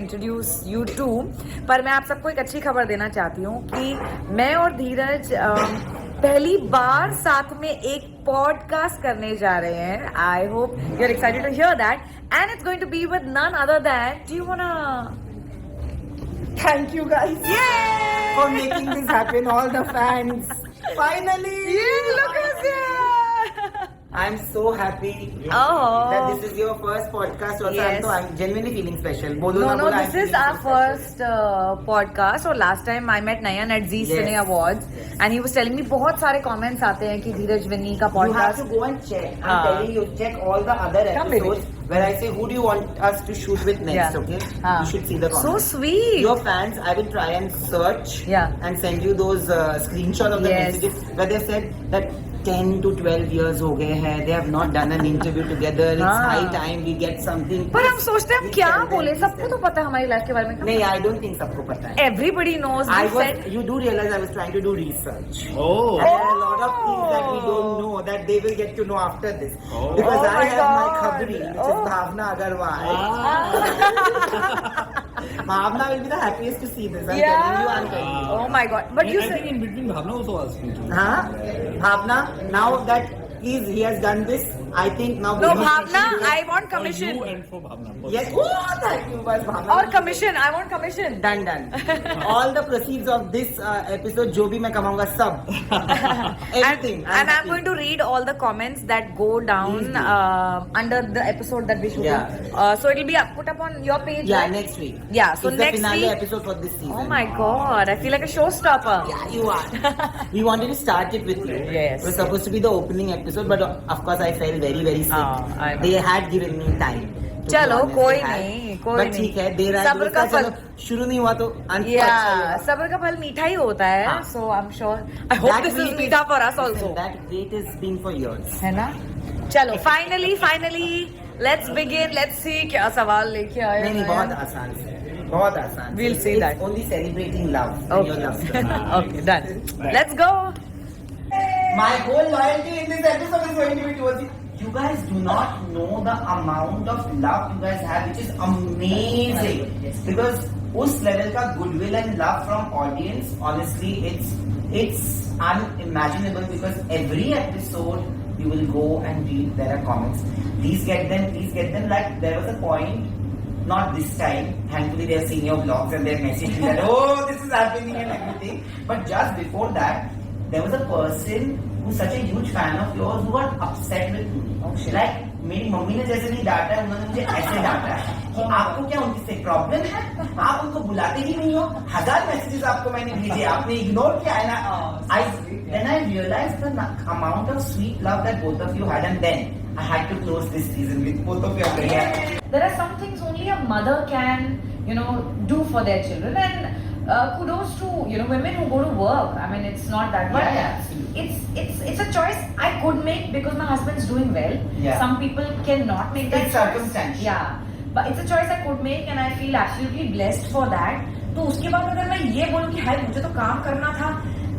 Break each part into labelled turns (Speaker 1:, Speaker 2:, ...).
Speaker 1: Introduce you to, पर मैं आप सबको एक अच्छी खबर देना चाहती हूँ कि मैं और धीरज पहली बार साथ में एक पॉडकास्ट करने जा रहे हैं. I hope you are excited to hear that and it's going to be with none other than. Do you wanna
Speaker 2: Thank you guys for making this happen, all the fans. Finally!
Speaker 1: Yeah, look who's here!
Speaker 2: I'm so happy
Speaker 1: Oh.
Speaker 2: that this is your first podcast. Also,
Speaker 1: Yes.
Speaker 2: I'm genuinely feeling special. Bolo
Speaker 1: No,
Speaker 2: na
Speaker 1: no,
Speaker 2: bola,
Speaker 1: this
Speaker 2: I'm
Speaker 1: is
Speaker 2: feeling
Speaker 1: our
Speaker 2: so special.
Speaker 1: first podcast. और last time I met Nayan at Zee
Speaker 2: Yes.
Speaker 1: Cine Awards and he was telling me बहुत सारे comments आते हैं कि धीरज Vinny का
Speaker 2: You have
Speaker 1: podcast.
Speaker 2: to go and check. I'm
Speaker 1: हाँ.
Speaker 2: telling you, check all the other
Speaker 1: Come with
Speaker 2: episodes where I say who do you want us to shoot with next.
Speaker 1: Yeah.
Speaker 2: Okay,
Speaker 1: हाँ.
Speaker 2: you should see the
Speaker 1: So
Speaker 2: comments.
Speaker 1: sweet.
Speaker 2: Your fans, I will try and search
Speaker 1: Yeah.
Speaker 2: and send you those screenshots of the
Speaker 1: Yes.
Speaker 2: messages where they said that 10 to 12 years हो गए हैं. They have not done an interview together. It's
Speaker 1: हाँ.
Speaker 2: high time we get something.
Speaker 1: पर हम सोचते हैं हम
Speaker 2: Please
Speaker 1: क्या
Speaker 2: tell them,
Speaker 1: बोले,
Speaker 2: please
Speaker 1: सबको
Speaker 2: tell
Speaker 1: तो
Speaker 2: them.
Speaker 1: पता है हमारी लाइफ के बारे में.
Speaker 2: नहीं, I don't think सबको पता है.
Speaker 1: Everybody knows.
Speaker 2: I
Speaker 1: We
Speaker 2: was,
Speaker 1: said
Speaker 2: you do realize I was trying to do research.
Speaker 3: Oh.
Speaker 2: And there are a lot of things that we don't know that they will get to know after this.
Speaker 3: Oh.
Speaker 2: Because
Speaker 1: Oh
Speaker 2: I
Speaker 1: my
Speaker 2: have my
Speaker 1: God.
Speaker 2: khabri, which is
Speaker 1: Oh.
Speaker 2: Bhavna Agarwal.
Speaker 3: Ah.
Speaker 2: Bhavna will be the happiest to see this. I'm
Speaker 1: Yeah.
Speaker 2: telling you, I'm telling you.
Speaker 1: Oh my God. But you
Speaker 3: I
Speaker 1: said
Speaker 3: think in between Bhavna also asked me to.
Speaker 2: Huh? Bhavna, now that he has done this, I think now...
Speaker 1: no,
Speaker 2: we-
Speaker 1: Bhavna, I want
Speaker 3: For
Speaker 1: commission.
Speaker 3: you and for Bhavna.
Speaker 2: Yes. Oh, thank you, bas, Bhavna.
Speaker 1: और commission. I want commission.
Speaker 2: Done, done. All the proceeds of this episode, जो भी मैं कमाऊंगा सब. Everything.
Speaker 1: And I'm going to read all the comments that go down
Speaker 2: Please do.
Speaker 1: under the episode that we shoot.
Speaker 2: Yeah.
Speaker 1: So it'll be put up on your page.
Speaker 2: Yeah,
Speaker 1: right?
Speaker 2: next week.
Speaker 1: Yeah, so
Speaker 2: it's
Speaker 1: next
Speaker 2: the finale
Speaker 1: week-
Speaker 2: episode for this season.
Speaker 1: Oh my God, I feel like a showstopper.
Speaker 2: Yeah, you are. We wanted to start it with you.
Speaker 1: Yes.
Speaker 2: It was supposed to be the opening episode, but of course I felt very, very sick.
Speaker 1: I know.
Speaker 2: They had given me time. to be
Speaker 1: चलो
Speaker 2: honest,
Speaker 1: कोई
Speaker 2: they had.
Speaker 1: नहीं, कोई
Speaker 2: But
Speaker 1: नहीं.
Speaker 2: ठीक है, देर आए
Speaker 1: सब्र का फल.
Speaker 2: शुरू नहीं हुआ तो अंत तो अच्छा ही
Speaker 1: Yeah,
Speaker 2: होगा.
Speaker 1: सब्र का फल मीठा ही होता है.
Speaker 2: हाँ.
Speaker 1: So I'm sure. I hope
Speaker 2: That
Speaker 1: this is
Speaker 2: wait
Speaker 1: मीठा for us
Speaker 2: listen,
Speaker 1: also.
Speaker 2: That wait has been for years.
Speaker 1: है ना? चलो finally let's begin. Let's see क्या सवाल लेके आए.
Speaker 2: नहीं,
Speaker 1: हैं.
Speaker 2: बहुत आसान है. बहुत आसान.
Speaker 1: We'll see
Speaker 2: It's
Speaker 1: that.
Speaker 2: only celebrating love. and your love
Speaker 1: Okay.
Speaker 2: story.
Speaker 1: Okay, done. Let's go.
Speaker 2: My whole loyalty in this episode is going to be towards you. You guys do not know the amount of love you guys have, which is amazing. Because उस level का goodwill and love from audience, honestly, it's unimaginable. Because every episode you will go and read, there are comments. Please get them. Like there was a point. Not this time. Thankfully, they have seen your vlogs and they're messaging that, oh, this is happening and everything. But just before that, there was a person who's such a huge fan of yours who got upset with me.
Speaker 1: Okay.
Speaker 2: Like, मेरी mummy ने जैसे नहीं डांटा है, उन्होंने मुझे ऐसे डांटा है कि आपको क्या उनकी से प्रॉब्लम है? आप उनको बुलाते ही नहीं हो. 1000 मैसेजेस आपको मैंने भेजे, आपने इग्नोर किया है ना. Then I realized the amount of sweet love that both of you had, and then I had to close this season with both of you are very happy.
Speaker 1: There are some things only a mother can, do for their children, and kudos to women who go to work. I mean, it's not that, but
Speaker 2: Yeah, absolutely.
Speaker 1: it's a choice I could make because my husband's doing well.
Speaker 2: Yeah.
Speaker 1: Some people cannot make that
Speaker 2: It's
Speaker 1: choice.
Speaker 2: circumstantial.
Speaker 1: Yeah, but it's a choice I could make, and I feel absolutely blessed for that. तो उसके बाद अगर मैं ये बोलूँ कि हाय मुझे तो काम करना था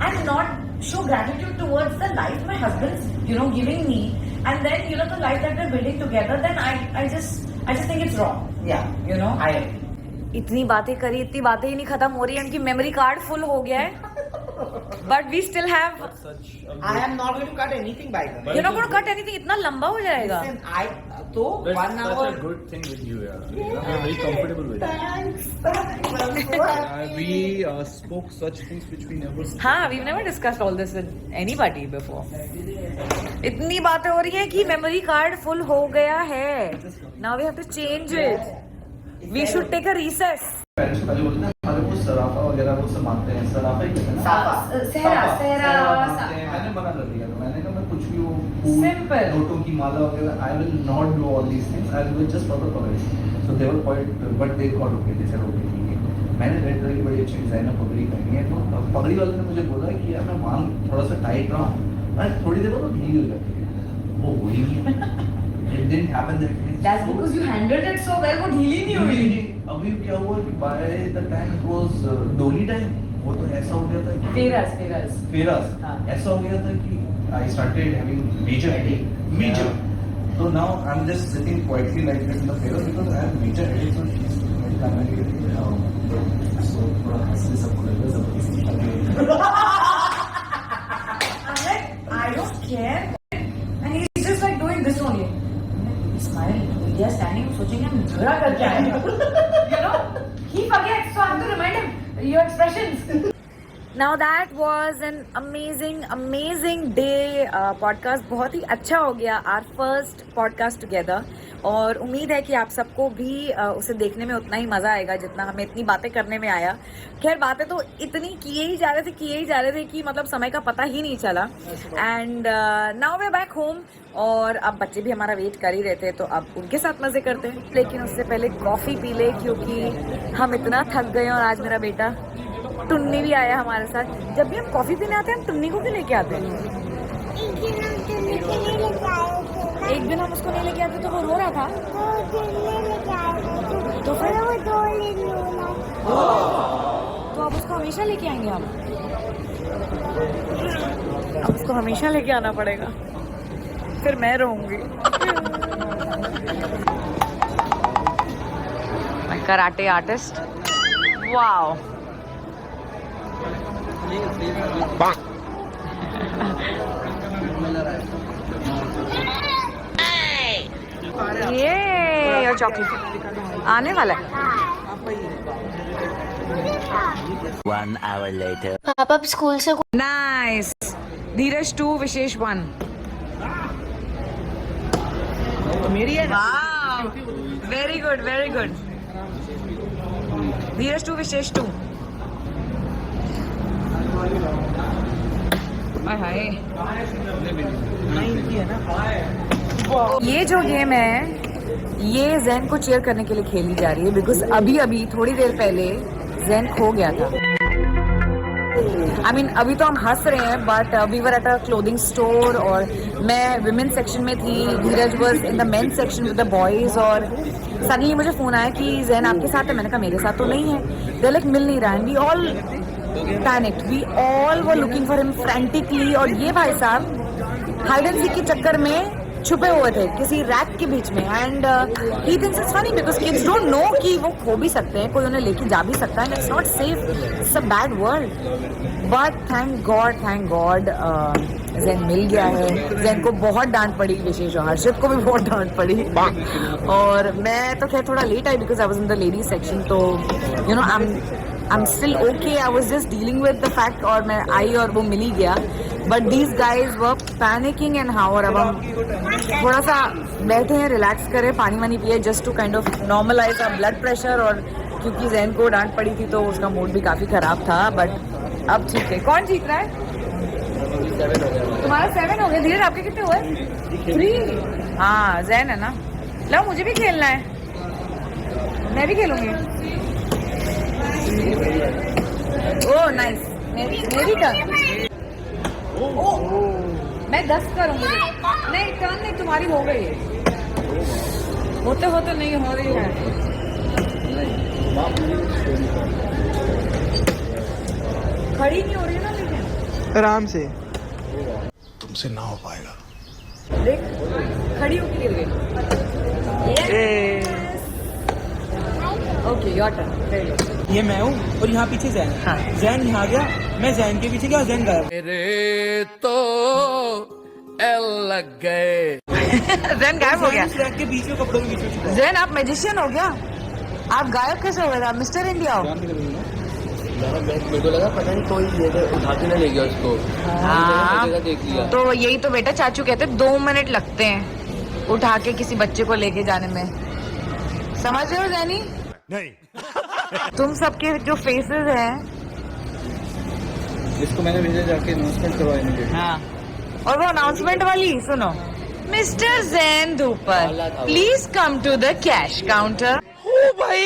Speaker 1: and not show gratitude towards the life my husband's giving me, and then the life that we're building together, then I just think it's wrong.
Speaker 2: Yeah, I agree.
Speaker 1: इतनी बातें करी, इतनी बातें ही नहीं खत्म हो रही है. उनकी मेमोरी कार्ड फुल हो गया है. But we still have.
Speaker 3: Such a
Speaker 2: I am not going to cut anything by the way.
Speaker 1: You're not going to cut anything. इतना लंबा हो जाएगा.
Speaker 2: Listen, तो
Speaker 3: That's
Speaker 2: 1
Speaker 3: such
Speaker 2: hour.
Speaker 3: a good thing with you, yeah. I'm very comfortable with it.
Speaker 2: Thanks. I'm so happy.
Speaker 3: We spoke such things which we never spoke.
Speaker 1: हाँ, we've never discussed all this with anybody before. इतनी बातें हो रही हैं कि memory card full हो गया है. Now we have to change it. We should take a recess.
Speaker 4: Parents पहले बोलते हैं हमारे वो सराफा वगैरह वो सब मानते हैं. सराफा ही कहते हैं ना.
Speaker 2: साफा.
Speaker 1: सहरा
Speaker 4: मानते हैं. मैंने मना कर दिया. मैंने कहा मैं कुछ भी वो फूल
Speaker 1: Simple.
Speaker 4: नोटों की माला वगैरह I will not do all these things. I will just for the पगड़ी. So they were quite but they got okay. They said okay ठीक है. मैंने रेड कलर की बड़ी अच्छी डिजाइनर पगड़ी पहनी है. तो पगड़ी वाले ने मुझे बोला कि यार मैं मांग थोड़ा सा टाइट रहा हूँ. मैं थोड़ी देर बाद वो ढीली हो जाती है. वो हुई नहीं. It didn't happen that way.
Speaker 1: That's because you handled it so well. वो ढीली नहीं हुई.
Speaker 4: अभी क्या हुआ कि by the time it was डोली टाइम वो तो ऐसा हो गया था कि फेरस
Speaker 1: हाँ.
Speaker 4: ऐसा हो गया था कि I started having major headache. So now I'm just sitting quietly like this in the feras because I have major headache. So she's गाना के सो थोड़ा हंसने सबको लगा जबरदस्ती
Speaker 1: I'm like, I don't care. And he's just like doing this only. He smile. We are standing, सोचेंगे हम झगड़ा करके आए हैं. You know, he forgets, so I have to remind him your expressions. Now that was an amazing day. Podcast बहुत ही अच्छा हो गया. Our first podcast together. और उम्मीद है कि आप सबको भी उसे देखने में उतना ही मज़ा आएगा जितना हमें इतनी बातें करने में आया. खैर बातें तो इतनी किए ही जा रहे थे कि मतलब समय का पता ही नहीं चला. And now way back home. और अब बच्चे भी हमारा वेट कर ही रहे थे, तो अब उनके साथ मज़े करते हैं. लेकिन उससे पहले कॉफ़ी पी ले, क्योंकि हम इतना थक गए. और आज मेरा बेटा टुन्नी भी आया हमारे साथ. जब भी हम कॉफ़ी पीने आते हैं हम टुन्नी को क्यों लेके आते हैं? एक दिन हम उसको नहीं लेके आते तो वो रो रहा था. तो फिर तो अब उसको हमेशा लेके आएंगे हम. अब उसको हमेशा लेके आना पड़ेगा, फिर मैं रहूंगी. Karate artist. वाओ. ये योर चॉकलेट आने वाला है.
Speaker 5: 1 hour later.
Speaker 6: पापा स्कूल से
Speaker 1: नाइस. धीरज 2 विशेष 1.
Speaker 3: मेरी है ना.
Speaker 1: वेरी गुड धीरज 2 विशेष 2. हाय. ये जो गेम है ये जैन को चीयर करने के लिए खेली जा रही है, बिकॉज अभी थोड़ी देर पहले जैन खो गया था. I mean, अभी तो हम हंस रहे हैं, but we were at a clothing store और मैं विमेन सेक्शन में थी. Dheeraj was in the men section with the boys. और सडनली मुझे फोन आया कि जैन आपके साथ है. मैंने कहा मेरे साथ तो नहीं है. दे लाइक मिल नहीं रहा. And we all panicked. We all were looking for him frantically. और ये भाई साहब हाइड एंड सीक के चक्कर में छुपे हुए थे किसी रैक के बीच में. And he thinks it's funny because kids don't know कि वो खो भी सकते हैं, कोई उन्हें लेके जा भी सकता है. It's not safe. It's a bad world. But thank God Zain मिल गया है. जैन को बहुत डांट पड़ी, विशेष और हर्षित को भी बहुत डांट पड़ी. और मैं तो खैर थोड़ा लेट आई because I was in the ladies section. तो you know I am still okay. I was just dealing with the fact. और मैं आई और वो मिल ही गया. But these guys were panicking and how. और अब हम थोड़ा सा बैठे हैं, रिलैक्स करें, पानी वानी पिए, just to kind of normalise our blood pressure. और क्योंकि जैन को डांट पड़ी थी तो उसका मूड भी काफी खराब था. बट अब ठीक है. कौन जीत रहा है? तुम्हारा 7 हो गया. धीरे आपके कितने हुए? 3. हाँ जैन है ना. लो मुझे भी खेलना है. मैं भी खेलूंगी. Oh nice. मेरी टर्न. मैं 10 करूंगी. नहीं टर्न नहीं, तुम्हारी हो गई है. होते नहीं हो रही है. खड़ी नहीं हो रही है ना, लेकिन
Speaker 7: आराम से.
Speaker 3: तुमसे ना हो पाएगा.
Speaker 1: देख खड़ी होकर गिर गई. Okay your turn.
Speaker 7: ये मैं हूँ और यहाँ पीछे जैन.
Speaker 1: हाँ.
Speaker 7: जैन यहाँ गया, मैं जैन के पीछे गया, जैन गायब.
Speaker 5: मेरे तो एल लग गए.
Speaker 1: जैन गायब हो गया.
Speaker 7: ट्रैक के बीच में, कपड़ों के बीच में छुपा.
Speaker 1: जैन आप मैजिशियन हो गया. आप गायब कैसे हो गए? आप मिस्टर इंडिया हो.
Speaker 5: मेरे को लगा पता नहीं कोई उठा के ना ले गया उसको.
Speaker 1: हाँ
Speaker 5: देख लिया.
Speaker 1: तो यही तो बेटा चाचू कहते 2 मिनट लगते हैं उठा के किसी बच्चे को लेके जाने में. समझ रहे हो जैनी?
Speaker 3: नहीं.
Speaker 1: तुम सबके जो फेसेस हैं.
Speaker 3: इसको मैंने भेजा जाके अनाउंसमेंट करवाया मुझे.
Speaker 1: हाँ. और वो अनाउंसमेंट वाली सुनो. Mister Zain Dhupar please come to the cash counter.
Speaker 7: ओ भाई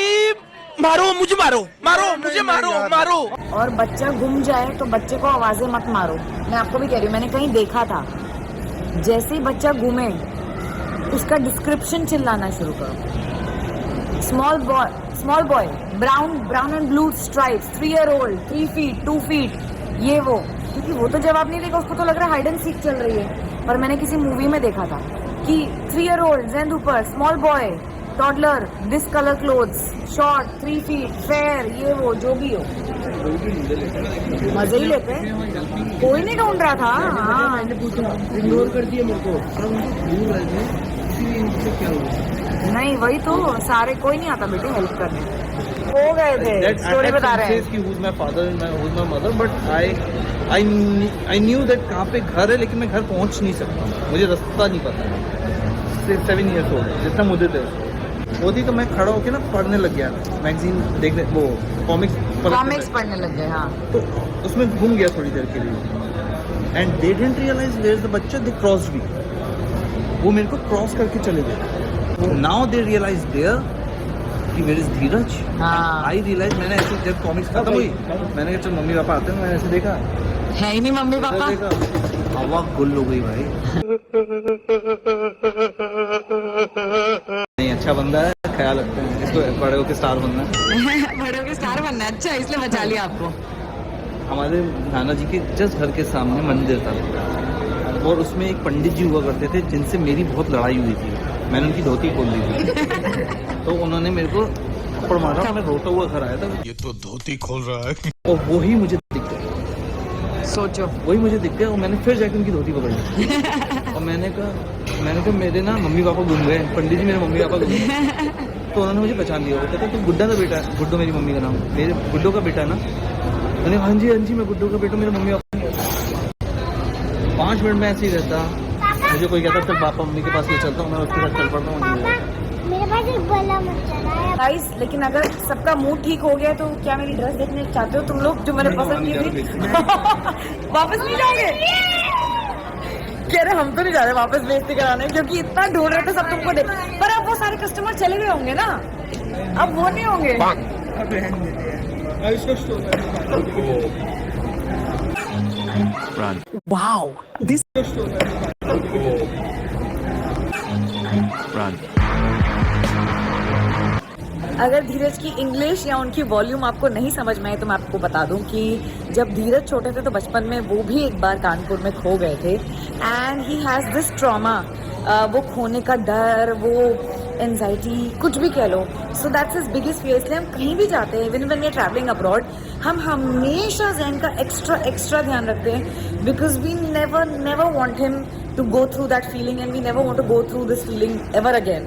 Speaker 7: मारो मुझे, मारो.
Speaker 1: और बच्चा गुम जाए तो बच्चे को आवाजें मत मारो. मैं आपको भी कह रही हूँ, मैंने कहीं देखा था. जैसे ही बच्चा गुमे उसका डिस्क्रिप्शन चिल्लाना शुरू करो. Small boy brown and blue stripes 3 year old 3 feet 2 feet. ये वो, क्योंकि वो तो जवाब नहीं देगा. उसको तो लग रहा है हाइड एंड सीक चल रही है. पर मैंने किसी मूवी में देखा था कि 3 year old Jain Dhoopar, small boy toddler, this colour clothes, short, 3 feet, fair, ये वो जो भी हो, मजे ही लेते हैं। कोई नहीं ढूंढ रहा था। हाँ
Speaker 5: मैंने पूछा, इग्नोर कर दिया मेरे को। अब दूर रह गए, इसीलिए इनसे क्या हुआ?
Speaker 1: नहीं, वही तो, सारे कोई नहीं आता बेटे हेल्प करने। हो गए थे, स्टोरी बता रहे हैं।
Speaker 3: who's my father and who's my mother, but I knew that कहाँ पे घर है, लेकिन मैं घर पहुँच नहीं सकता, मुझे रास्ता नहीं पता। 7 years old, जितना मुझे थे होती तो मैं खड़ा होकर ना पढ़ने लग गया, मैगजीन देखने, वो कॉमिक्स
Speaker 1: पढ़ने लग गए। हाँ,
Speaker 3: तो उसमें घूम गया थोड़ी देर के लिए। And they didn't realise where is the बच्चा, दे क्रॉस्ड मी, वो मेरे को क्रॉस करके चले गए। नाउ दे रियलाइज देयर कि where is Dheeraj. I realise, मैंने ऐसे जब कॉमिक्स खत्म हुई, मैंने कहा चल मम्मी पापा आते हैं, मैंने ऐसे देखा
Speaker 1: है ही नहीं मम्मी पापा।
Speaker 3: हवा गुल हो गई भाई। नहीं, अच्छा बंदा है, ख्याल रखते हैं इसको, बड़े होकर स्टार बनना है।
Speaker 1: बड़े के स्टार बनना है, अच्छा इसलिए बचा लिया आपको।
Speaker 3: हमारे नाना जी के जस्ट घर के सामने मंदिर था, और उसमें एक पंडित जी हुआ करते थे जिनसे मेरी बहुत लड़ाई हुई थी। मैंने उनकी धोती खोल दी थी, तो उन्होंने मेरे को थप्पड़ मारा, मैं रोता हुआ घर आया था।
Speaker 6: ये तो धोती खोल रहा है।
Speaker 3: और वही मुझे दिख गया,
Speaker 1: सोचो,
Speaker 3: वही मुझे दिख गया, और मैंने फिर जाके उनकी धोती पकड़ ली। और मैंने कहा मेरे ना मम्मी पापा गुम गए, पंडित जी मेरे मम्मी पापा गुम गए। तो उन्होंने मुझे पहचान लिया, वो कहते तू गुड्डा का बेटा है। गुड्डो मेरी मम्मी का नाम, मेरे गुड्डो का बेटा ना। मैंने हाँ जी मैं गुड्डो का बेटा, मेरे मम्मी पापा। 5 मिनट में ऐसे ही रहता, मुझे कोई कहता चल पापा मम्मी के पास ले चलता हूँ, मैं उसके साथ चल पड़ता हूँ।
Speaker 8: मेरे पास एक बल्ला मच्छर है।
Speaker 1: गाइस, लेकिन अगर सबका मूड ठीक हो गया तो क्या मेरी ड्रेस देखने चाहते हो तुम लोग, जो मैंने पसंद की थी? वापस नहीं जाओगे? कह रहे हम तो नहीं जा रहे वापस बेइज्जती कराने, क्योंकि इतना ढूंढ रहे थे सब तुमको देख। पर अब वो सारे कस्टमर चले गए होंगे ना, अब वो नहीं होंगे। वाओ, दिस अगर धीरज की इंग्लिश या उनकी वॉल्यूम आपको नहीं समझ में आए तो मैं आपको बता दूं कि जब धीरज छोटे थे तो बचपन में वो भी एक बार कानपुर में खो गए थे, and he has this trauma, वो खोने का डर, वो एंजाइटी, कुछ भी कह लो। So that's his biggest fear. इसलिए हम कहीं भी जाते हैं, even when we are travelling abroad, हम हमेशा ज़ैन का एक्स्ट्रा ध्यान रखते हैं, because we never want him to go through that feeling, and we never want to go through this feeling ever again.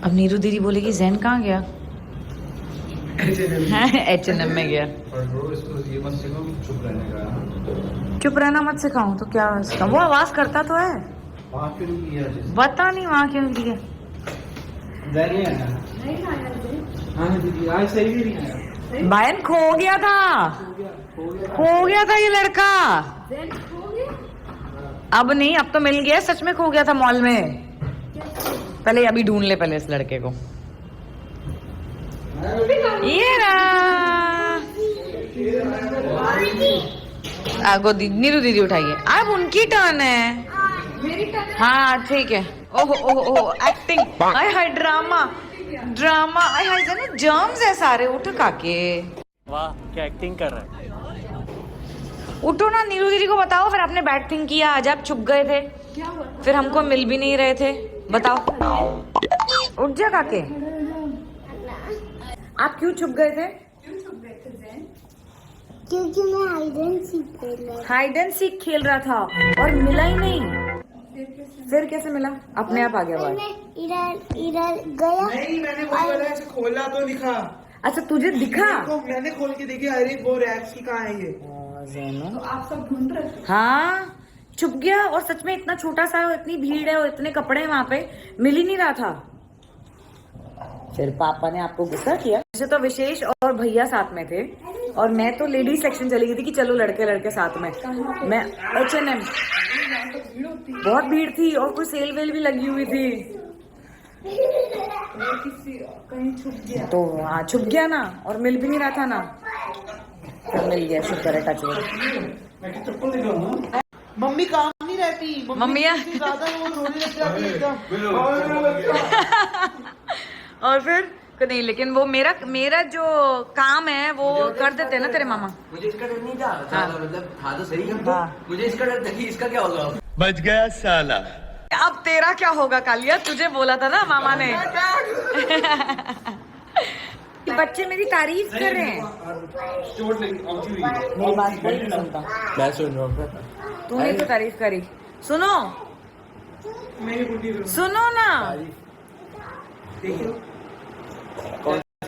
Speaker 1: अब नीरू दीदी बोलेगी ज़ैन कहाँ गया? H&M में गया। चुप रहना मत सिखाऊं तो क्या सिखाऊं? वो आवाज करता तो है, बता नहीं वहाँ क्यों दिया। बायन खो गया था ये लड़का। अब नहीं, अब तो मिल गया, सच में खो गया था मॉल में। पहले अभी ढूंढ ले पहले इस लड़के को। ये आगो नीरू दीदी उठाइए, अब उनकी टर्न है। हाँ ठीक है। ओहो ओहो एक्टिंग, हाय हाय ड्रामा, हाय हाय जाने जर्म्स है सारे। उठ काके,
Speaker 5: वाह क्या एक्टिंग कर रहा है।
Speaker 1: उठो ना, नीरू दीदी को बताओ। फिर आपने बैड थिंग किया, आज आप छुप गए थे, फिर हमको मिल भी नहीं रहे थे, बताओ। उठ जा काके, आप क्यों छुप गए थे?
Speaker 8: क्योंकि मैं हाइड एंड सीक खेल रहा था
Speaker 1: और मिला ही नहीं। फिर कैसे मिला? अपने आप आ गया बाहर।
Speaker 8: इधर गया।
Speaker 7: नहीं, मैंने वो वाला ऐसे खोला तो दिखा।
Speaker 1: अच्छा तुझे दिखा?
Speaker 7: मैंने खोल के देखी, अरे वो रैक्स की कहाँ है ये?
Speaker 1: तो आप सब ढूंढ रहे थे? हाँ, छुप गया, और सच में इतना छोटा सा है, इतनी भीड़ है और इतने कपड़े हैं वहाँ पे, मिल ही नहीं रहा था। फिर पापा ने आपको गुस्सा किया। वैसे तो विशेष और भैया साथ में थे, और मैं तो लेडीज सेक्शन चली गई थी कि चलो लड़के साथ में। मैं H&M, बहुत भीड़ थी और कोई सेल वेल भी लगी हुई थी। कहीं छुप गया तो हाँ छुप गया ना, और मिल भी नहीं रहा था ना, फिर मिल गया, शुक्र है, टच वुड।
Speaker 7: मम्मी काम नहीं रहती,
Speaker 1: मम्मी
Speaker 7: ज्यादा वो थोड़ी रहती।
Speaker 1: और फिर नहीं, लेकिन वो मेरा जो काम है वो कर देते हैं ना तेरे मामा।
Speaker 5: मुझे इसका डर नहीं था,
Speaker 1: हाँ।
Speaker 5: मतलब था तो सही
Speaker 1: हाँ।
Speaker 5: मुझे इसका डर था कि इसका क्या होगा।
Speaker 6: बच गया साला।
Speaker 1: अब तेरा क्या होगा कालिया, तुझे बोला था ना मामा ने। बच्चे मेरी तारीफ कर रहे हैं। मेरी बात कोई नहीं सुनता।
Speaker 5: मैं सुन रहा हूँ।
Speaker 1: तूने तो तारीफ करी। सुनो
Speaker 7: मेरी बुद्धि
Speaker 1: सुनो ना,
Speaker 7: देखियो